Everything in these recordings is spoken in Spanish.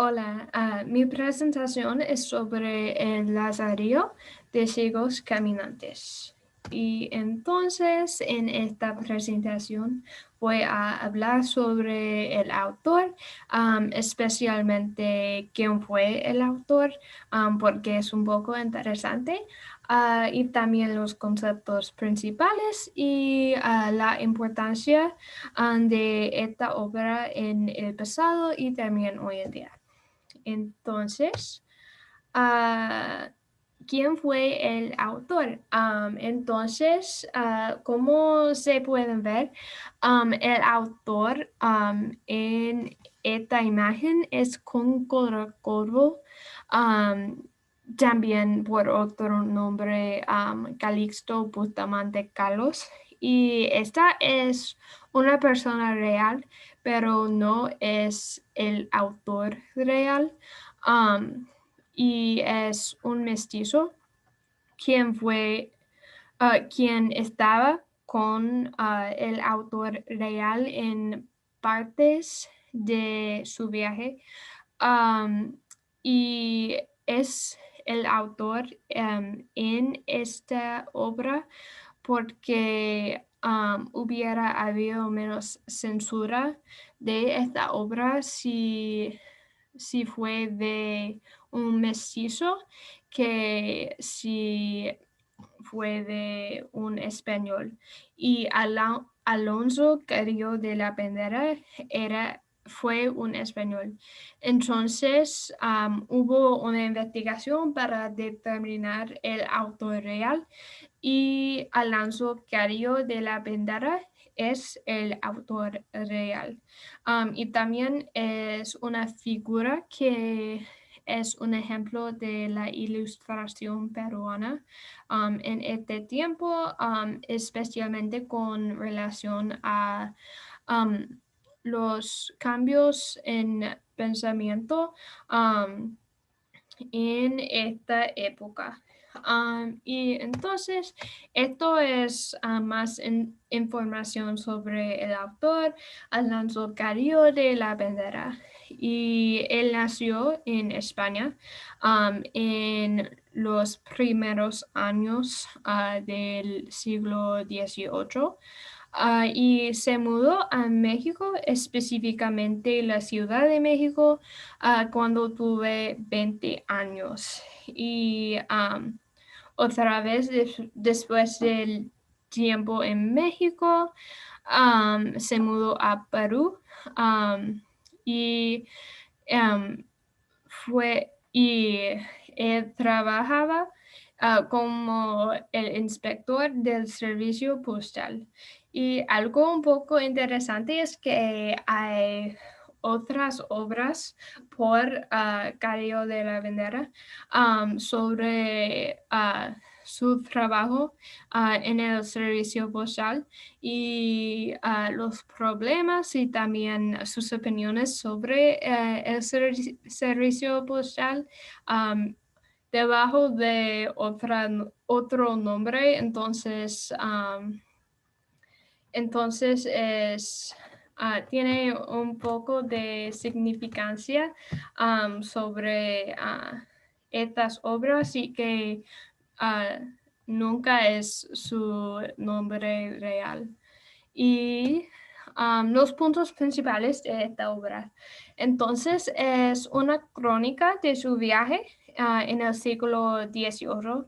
Hola, mi presentación es sobre el Lazarillo de ciegos caminantes. Y entonces en esta presentación voy a hablar sobre el autor, especialmente quién fue el autor, porque es un poco interesante, y también los conceptos principales y la importancia de esta obra en el pasado y también hoy en día. Entonces, ah, ¿quién fue el autor? Como se pueden ver, el autor en esta imagen es Concord Corvo, um, también por otro nombre, Calixto Bustamante Carlos. Y esta es una persona real, pero no es el autor real. Um, y es un mestizo quien quien estaba con el autor real en partes de su viaje. Um, y es el autor en esta obra porque hubiera habido menos censura de esta obra si fue de un mestizo que si fue de un español. Y Alonso Carrillo de la Bandera fue un español. Entonces, hubo una investigación para determinar el autor real y Alonso Carrillo de la Bandera es el autor real. Y también es una figura que es un ejemplo de la ilustración peruana en este tiempo, especialmente con relación a um, los cambios en pensamiento en esta época. Y entonces, esto es más información sobre el autor, Alonso Carrillo de la Bandera. Y él nació en España en los primeros años del siglo XVIII. Y se mudó a México, específicamente la Ciudad de México, cuando tuve 20 años. Y otra vez después del tiempo en México, se mudó a Perú y um, él trabajaba como el inspector del servicio postal. Y algo un poco interesante es que hay otras obras por Carrillo de la Bandera sobre su trabajo en el servicio postal y los problemas y también sus opiniones sobre el servicio postal debajo de otro nombre. Entonces tiene un poco de significancia sobre estas obras y que ah, nunca es su nombre real. Y los puntos principales de esta obra. Entonces, es una crónica de su viaje en el siglo XVIII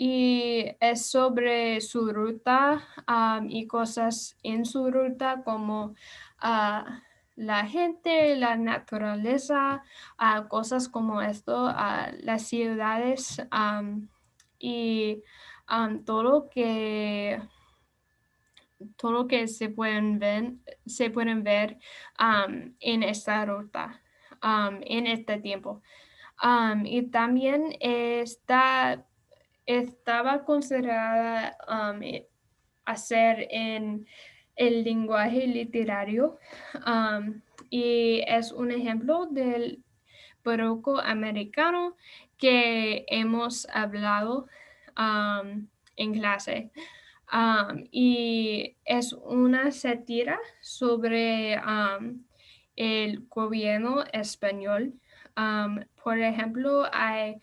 y es sobre su ruta y cosas en su ruta como ah, la gente, la naturaleza, cosas como esto, las ciudades y todo que se pueden ver en esta ruta, en este tiempo. Y también estaba considerada hacer en el lenguaje literario y es un ejemplo del barroco americano que hemos hablado en clase. Y es una sátira sobre el gobierno español. Por ejemplo, hay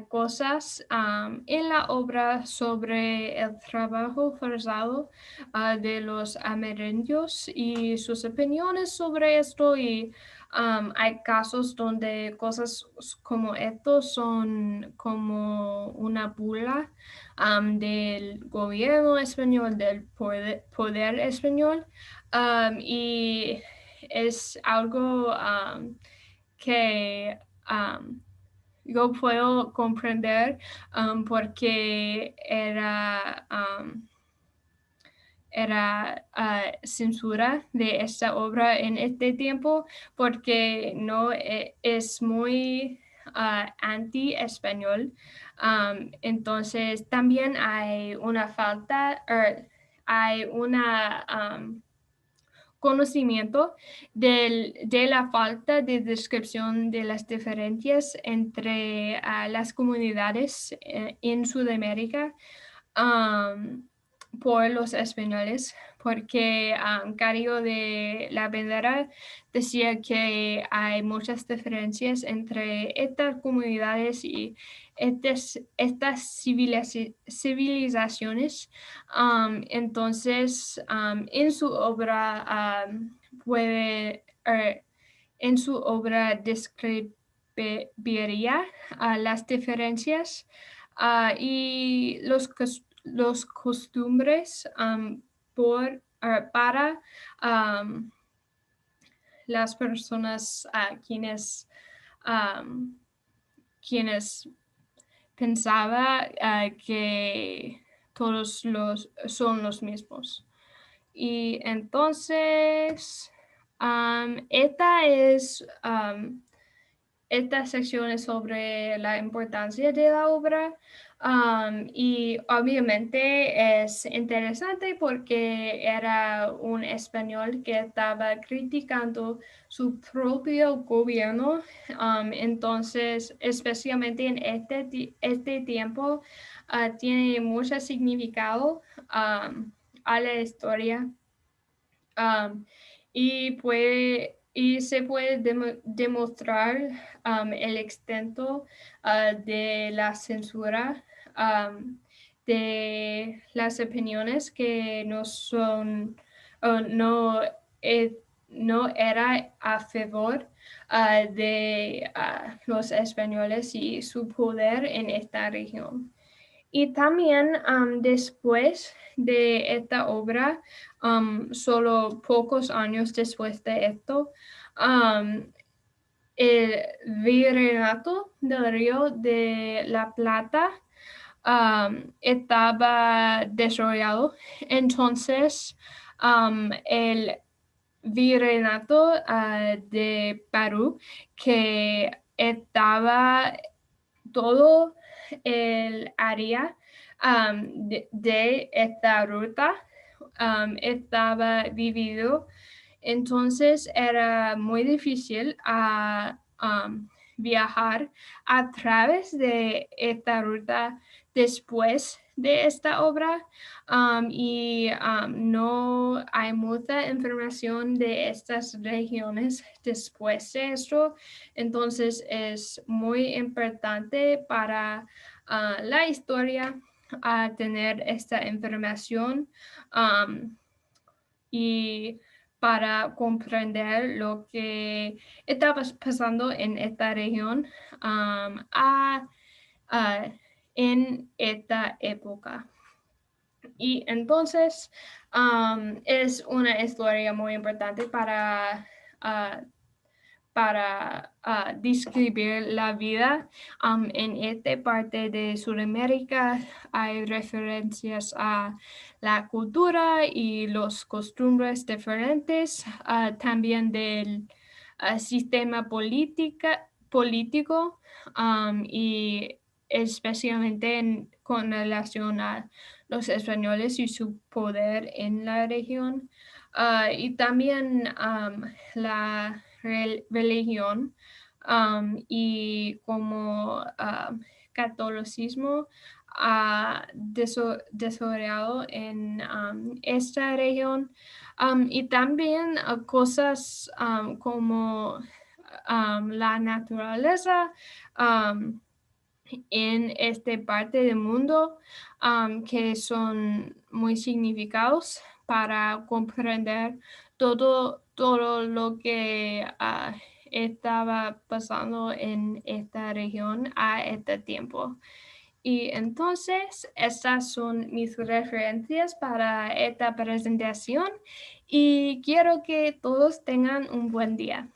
cosas en la obra sobre el trabajo forzado de los amerindios y sus opiniones sobre esto, y hay casos donde cosas como estos son como una burla del gobierno español, del poder español, y es algo que yo puedo comprender porque era censura de esta obra en este tiempo, porque no es muy anti-español. Entonces también hay una falta, hay una conocimiento de la falta de descripción de las diferencias entre las comunidades en Sudamérica por los españoles, porque Cario de la Bandera decía que hay muchas diferencias entre estas comunidades y estas civilizaciones. Entonces, en su obra en su obra describiría las diferencias y los costumbres para las personas um, quienes pensaba que todos son los mismos. Y entonces, esta sección es sobre la importancia de la obra, y obviamente es interesante porque era un español que estaba criticando su propio gobierno. Entonces, especialmente en este tiempo, tiene mucho significado a la historia. Um, y se puede demostrar el extento de la censura, de las opiniones que no son, no, no era a favor de los españoles y su poder en esta región. Y también después de esta obra, solo pocos años después de esto, el Virreinato del Río de la Plata estaba desarrollado. Entonces, el Virreinato de Perú, que estaba todo el área de esta ruta estaba dividido. Entonces era muy difícil viajar a través de esta ruta después de esta obra, y no hay mucha información de estas regiones después de esto. Entonces es muy importante para la historia tener esta información y para comprender lo que estaba pasando en esta región en esta época. Y entonces es una historia muy importante para describir la vida en esta parte de Sudamérica. Hay referencias a la cultura y los costumbres diferentes, también del sistema político, y especialmente con relación a los españoles y su poder en la región. Y también la religión y como catolicismo desarrollado en esta región. Y también cosas como la naturaleza en esta parte del mundo que son muy significados para comprender todo lo que estaba pasando en esta región a este tiempo. Y entonces, estas son mis referencias para esta presentación y quiero que todos tengan un buen día.